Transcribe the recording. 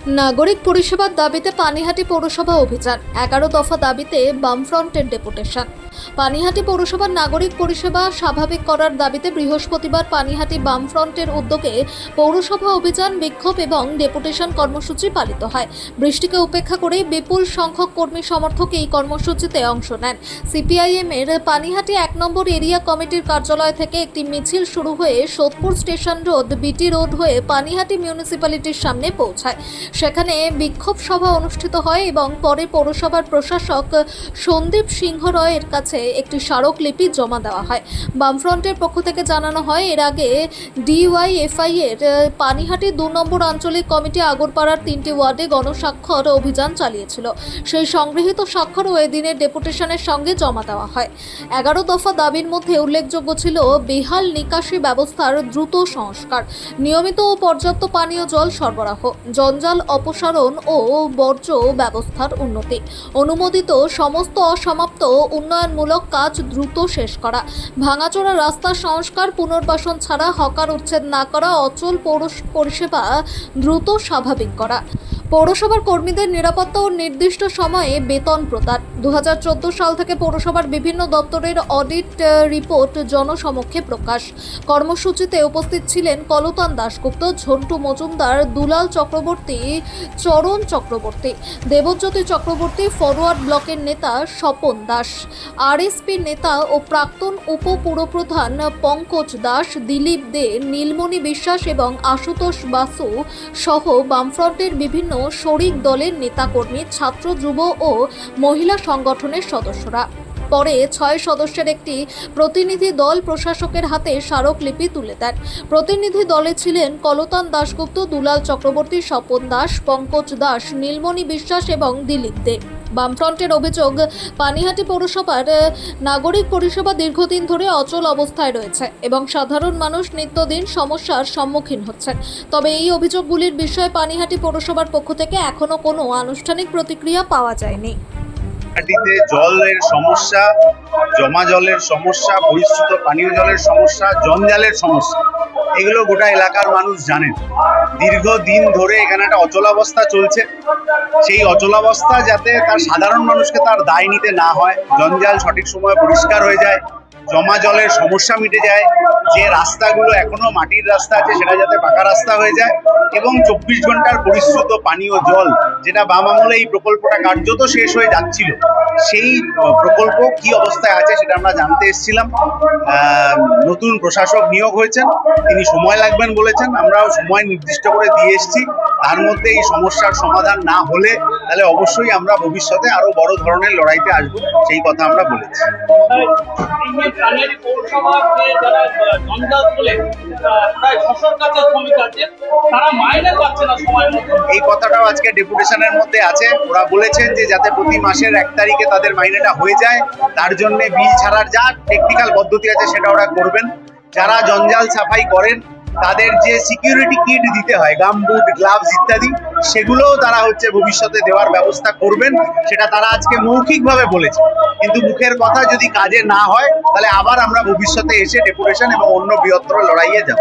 নাগরিক পরিষেবার দাবিতে পানিহাটি পৌরসভা অভিযান, 11 দফা দাবিতে বামফ্রন্টের ডেপুটেশন। পানিহাটি পৌরসভার নাগরিক পরিষেবা স্বাভাবিক করার দাবিতে বৃহস্পতিবার পানিহাটি বামফ্রন্টের উদ্যোগে পৌরসভা অভিযান, বিক্ষোভ এবং ডেপুটেশন কর্মসূচি পালিত হয়। বৃষ্টিকে উপেক্ষা করে বিপুল সংখ্যক কর্মী সমর্থক এই কর্মসূচিতে অংশ নেন। সিপিআইএম এর পানিহাটি 1 নম্বর এরিয়া কমিটির কার্যালয় থেকে একটি মিছিল শুরু হয়ে Sodepur station road, BT road হয়ে পানিহাটি মিউনিসিপ্যালিটির সামনে পৌঁছায়। সেখানে বিক্ষোভ সভা অনুষ্ঠিত হয় এবং পরে পৌরসভার প্রশাসক সন্দীপ সিংহ রয়ের কাছে একটি স্মারকলিপি জমা দেওয়া হয়। বামফ্রন্টের পক্ষ থেকে জানানো হয়, এর আগে ডিওয়াইএফআই এর পানিহাটি 2 নম্বর আঞ্চলিক কমিটি আগরপাড়ার 3টি ওয়ার্ডে গণস্বাক্ষর অভিযান চালিয়েছিল। সেই সংগৃহীত স্বাক্ষর ও এদিনের ডেপুটেশনের সঙ্গে জমা দেওয়া হয়। 11 দফা দাবির মধ্যে উল্লেখযোগ্য ছিল বেহাল নিকাশি ব্যবস্থার দ্রুত সংস্কার, নিয়মিত ও পর্যাপ্ত পানীয় জল সরবরাহ, জঞ্জাল অপসারণ ও বর্জ্য ব্যবস্থার উন্নতি, অনুমোদিত সমস্ত অসমাপ্ত উন্নয়নমূলক কাজ দ্রুত শেষ করা, ভাঙাচোরা রাস্তা সংস্কার, পুনর্বাসন ছাড়া হকার উচ্ছেদ না করা, অচল পৌর পরিষেবা দ্রুত স্বাভাবিক করা, পৌরসভার কর্মীদের নিরাপত্তা ও নির্দিষ্ট সময়ে বেতন প্রদান। 2014 সাল থেকে পৌরসভার বিভিন্ন দপ্তরের অডিট রিপোর্ট জনসমক্ষে প্রকাশ। কর্মসূচিতে উপস্থিত ছিলেন কলতান দাশগুপ্ত, ঝন্টু মজুমদার, দুলাল চক্রবর্তী, চরণ চক্রবর্তী, দেবজ্যোতি চক্রবর্তী, ফরওয়ার্ড ব্লকের নেতা স্বপন দাস, আরএসপি নেতা ও প্রাক্তন উপপুরপ্রধান পঙ্কজ দাস, দিলীপ দে, নীলমণি বিশ্বাস এবং আশুতোষ বাসু সহ বামফ্রন্টের বিভিন্ন শরিক দলের নেতাকর্মী, ছাত্র, যুব ও মহিলা সংগঠনের সদস্যরা। পরে 6 সদস্যের একটি প্রতিনিধি দল প্রশাসকের হাতে স্মারকলিপি তুলে দেন। প্রতিনিধি দলে ছিলেন কলতান দাশগুপ্ত, দুলাল চক্রবর্তী, স্বপন দাস, পঙ্কজ দাস, নীলমণি বিশ্বাস এবং দিলীপ দে। বামফ্রন্টের অভিযোগ, পানিহাটি পৌরসভার নাগরিক পরিষেবা দীর্ঘদিন ধরে অচল অবস্থায় রয়েছে এবং সাধারণ মানুষ নিত্যদিন সমস্যার সম্মুখীন হচ্ছেন। তবে এই অভিযোগগুলির বিষয়ে পানিহাটি পৌরসভার পক্ষ থেকে এখনো কোনো আনুষ্ঠানিক প্রতিক্রিয়া পাওয়া যায়নি। পানিহাটিতে জলের সমস্যা, জমা জলের সমস্যা, পরিশ্রুত পানীয় জলের সমস্যা, জঞ্জালের সমস্যা, এগুলো গোটা এলাকার মানুষ জানেন। দীর্ঘদিন ধরে এখানে একটা অচলাবস্থা চলছে। সেই অচলাবস্থা যাতে তার সাধারণ মানুষকে তার দায় নিতে না হয়, জঞ্জাল সঠিক সময়ে পরিষ্কার হয়ে যায়, জমা জলের সমস্যা মিটে যায়, যে রাস্তাগুলো এখনো মাটির রাস্তা আছে সেটা যাতে পাকা রাস্তা হয়ে যায় এবং 24 ঘন্টার পরিশ্রুত পানীয় জল, যেটা বাম আমলে এই প্রকল্পটা কার্যত শেষ হয়ে যাচ্ছিল, সেই প্রকল্প কি অবস্থায় আছে সেটা আমরা জানতে এসেছিলাম। নতুন প্রশাসক নিয়োগ হয়েছেন, তিনি সময় লাগবেন বলেছেন, আমরাও সময় নির্দিষ্ট করে দিয়ে এসেছি। তার মধ্যে এই সমস্যার সমাধান না হলে তাহলে অবশ্যই আমরা ভবিষ্যতে আরো বড় ধরনের লড়াইতে আসবো, সেই কথা আমরা বলেছি। এই কথাটাও আজকে ডেপুটেশনের মধ্যে আছে। ওরা বলেছেন যে যাতে প্রতি মাসের 1 তারিখে তাদের মাইনেটা হয়ে যায়, তার জন্য বিল ছাড়ার যা টেকনিক্যাল পদ্ধতি আছে সেটা ওরা করবেন। যারা জঞ্জাল সাফাই করেন তাদের যে সিকিউরিটি কিট দিতে হয়, গামবুট, গ্লাভস ইত্যাদি, সেগুলোও তারা ভবিষ্যতে দেওয়ার ব্যবস্থা করবেন। সেটা তারা আজকে মৌখিকভাবে বলেছে, কিন্তু মুখের কথা যদি কাজে না হয় তাহলে আবার আমরা ভবিষ্যতে এসে ডেপুটেশন এবং অন্য বৃহত্তর লড়াইয়ে যাব।